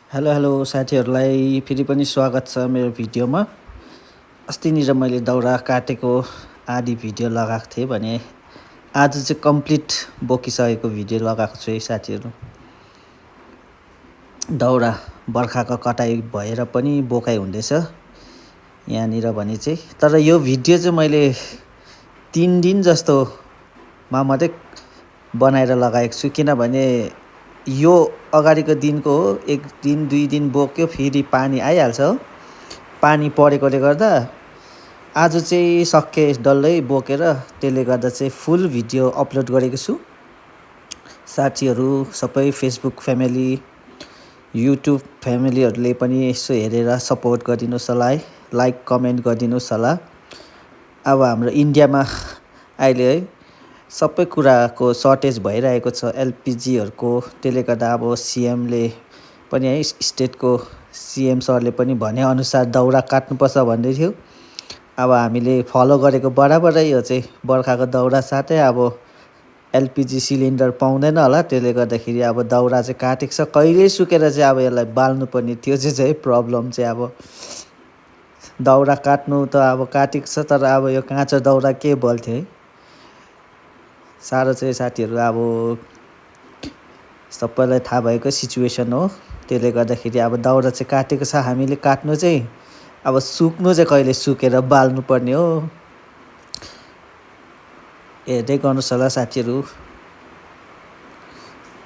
Hello hello साथीहरूलाई फेरि पनि स्वागत छ मेरो भिडियोमा। अस्तिनिर मैले दाउरा काटेको आधी भिडियो लगाएको थिएँ भने आज चाहिँ कम्प्लिट बोकिसकेको भिडियो लगाएको छु है साथीहरू। दाउरा बर्खाको कटाइ भएर पनि बोकाइ हुँदैछ यहाँनिर भने चाहिँ। तर यो भिडियो चाहिँ मैले 3 दिन जस्तोमा मात्रै बनाएर लगाएको छु, किनभने यो अगाडिको दिनको हो। 1 दिन 2 दिन बोक्यो फेरि पानी आइहाल्छ हो। पानी परेकोले गर्दा आज चाहिँ सके डल्लै बोकेर, त्यसले गर्दा चाहिँ फुल भिडियो अपलोड गरेको छु। साथीहरू सबै फेसबुक फ्यामिली, युट्युब फ्यामिलीहरूले पनि यसो हेरेर सपोर्ट गरिदिनुहोस् होला है, लाइक कमेन्ट गरिदिनुहोस् होला। अब हाम्रो इन्डियामा अहिले है सबै कुराको सर्टेज भइरहेको छ एलपिजीहरूको। त्यसले गर्दा अब सिएमले पनि है, स्टेटको सिएम सरले पनि भनेअनुसार दाउरा काट्नुपर्छ भन्दै थियो। अब हामीले फलो गरेको बराबरै हो चाहिँ बर्खाको दाउरा साथै अब एलपिजी सिलिन्डर पाउँदैन होला। त्यसले गर्दाखेरि अब दाउरा चाहिँ काटेको छ। कहिले सुकेर चाहिँ अब यसलाई बाल्नुपर्ने त्यो चाहिँ प्रब्लम चाहिँ अब दाउरा काट्नु त अब काटेको छ, तर अब यो काँचो दाउरा के बल्थ्यो है। साह्रो चाहिँ साथीहरू अब सबैलाई थाहा भएको सिचुएसन हो। त्यसले गर्दाखेरि अब दाउरा चाहिँ काटेको छ, हामीले काट्नु चाहिँ अब सुक्नु चाहिँ कहिले सुकेर बाल्नुपर्ने हो। हेर्दै गर्नुहोस् होला साथीहरू।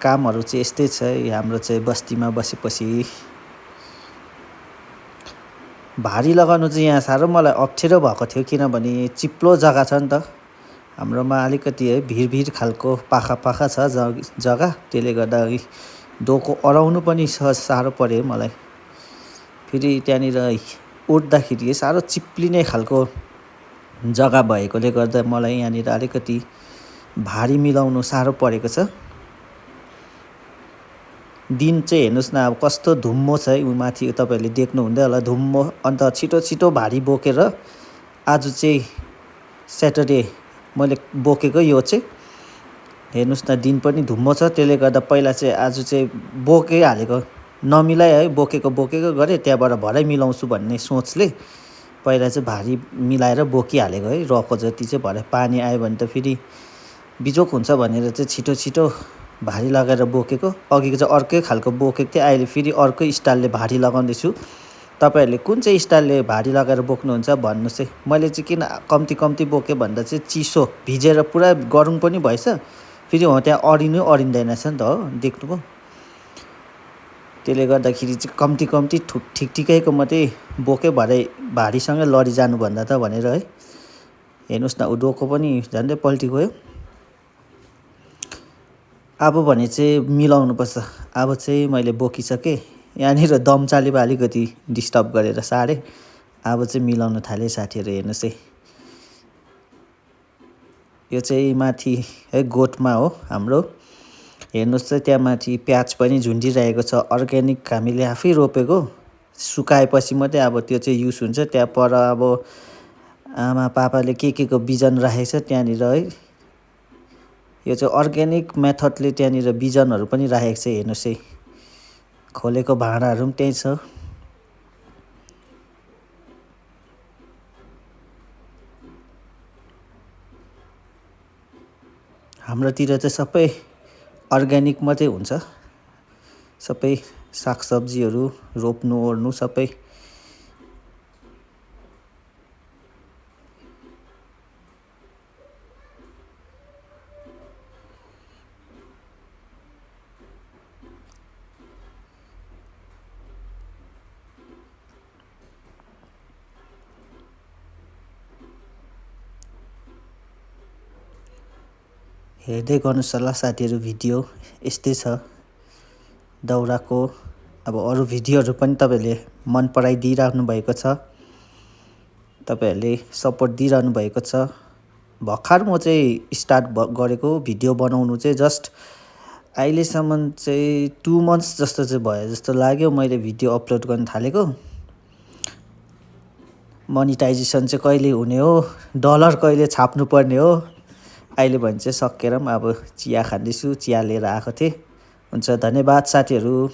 कामहरू चाहिँ यस्तै छ हाम्रो चाहिँ बस्तीमा बसेपछि। भारी लगाउनु चाहिँ यहाँ साह्रो मलाई अप्ठ्यारो भएको थियो, किनभने चिप्लो जग्गा छ नि त हाम्रोमा। अलिकति है भिर खालको पाखा छ जग्गा। त्यसले गर्दा डोको अराउनु पनि साह्रो पऱ्यो मलाई। फेरि त्यहाँनिर उठ्दाखेरि साह्रो चिप्लिने खालको जग्गा भएकोले गर्दा मलाई यहाँनिर अलिकति भारी मिलाउनु साह्रो परेको छ। दिन चाहिँ हेर्नुहोस् न अब कस्तो धुम्मो छ है माथि, तपाईँहरूले देख्नुहुँदै होला धुम्मो। अन्त छिटो भारी बोकेर आज चाहिँ स्याटरडे मैले बोकेको यो चाहिँ हेर्नुहोस् न, दिन पनि धुम्मो छ। त्यसले गर्दा पहिला चाहिँ आज चाहिँ बोकिहालेको, नमिलाइ है, बोकेको गरेँ। त्यहाँबाट भरै मिलाउँछु भन्ने सोचले पहिला चाहिँ भारी मिलाएर बोकिहालेको है। रको जति चाहिँ भरे पानी आयो भने त फेरि बिजोक हुन्छ भनेर चाहिँ छिटो भारी लगाएर बोकेको। अघिको चाहिँ अर्कै खालको बोकेको थिएँ, अहिले फेरि अर्कै स्टाइलले भारी लगाउँदैछु। तपाईँहरूले कुन चाहिँ स्टाइलले भारी लगाएर बोक्नुहुन्छ भन्नुहोस् है। मैले चाहिँ किन कम्ती बोकेँ भन्दा चाहिँ चिसो भिजेर पुरा गरुङ पनि भएछ, फेरि हो त्यहाँ अडिँदैन रहेछ नि त हो, देख्नुभयो। त्यसले गर्दाखेरि चाहिँ कम्ती ठिकैको मात्रै बोकेँ, भरे भारीसँगै लडिजानुभन्दा त भनेर है। हेर्नुहोस् न डोको पनि झन्डै पल्टी गयो। अब भने चाहिँ मिलाउनुपर्छ। अब चाहिँ मैले बोकिसकेँ, यहाँनिर दम चालेको अलिकति डिस्टर्ब गरेर सारेँ। अब चाहिँ मिलाउन थालेँ साथीहरू। हेर्नुहोस् है, यो चाहिँ माथि है गोठमा हो हाम्रो। हेर्नुहोस् चाहिँ त्यहाँ माथि प्याज पनि झुन्डिरहेको छ, अर्ग्यानिक हामीले आफै रोपेको। सुकाएपछि मात्रै अब त्यो चाहिँ युज हुन्छ। त्यहाँ पर अब आमा पापाले के को बिजन राखेको छ त्यहाँनिर है। यो चाहिँ अर्ग्यानिक मेथडले त्यहाँनिर बिजनहरू पनि राखेको छ। हेर्नुहोस् है, खोलेको भाँडाहरू पनि त्यही छ। हाम्रोतिर चाहिँ सबै अर्ग्यानिक मात्रै हुन्छ, सबै सागसब्जीहरू रोप्नु ओर्नु सबै। हेर्दै गर्नुहोस् होला साथीहरू, भिडियो यस्तै छ दाउराको। अब अरू भिडियोहरू पनि तपाईँहरूले मन पराइदिइरहनु भएको छ, तपाईँहरूले सपोर्ट दिइरहनु भएको छ। भर्खर म चाहिँ स्टार्ट गरेको भिडियो बनाउनु चाहिँ, जस्ट अहिलेसम्म चाहिँ 2 मन्थ्स जस्तो चाहिँ भयो जस्तो लाग्यो मैले भिडियो अपलोड गर्न थालेको। मोनिटाइजेसन चाहिँ कहिले हुने हो, डलर कहिले छाप्नु पर्ने हो। अहिले भने चाहिँ सकेर पनि अब चिया खाँदैछु, चिया लिएर आएको थिएँ। हुन्छ, धन्यवाद साथीहरू।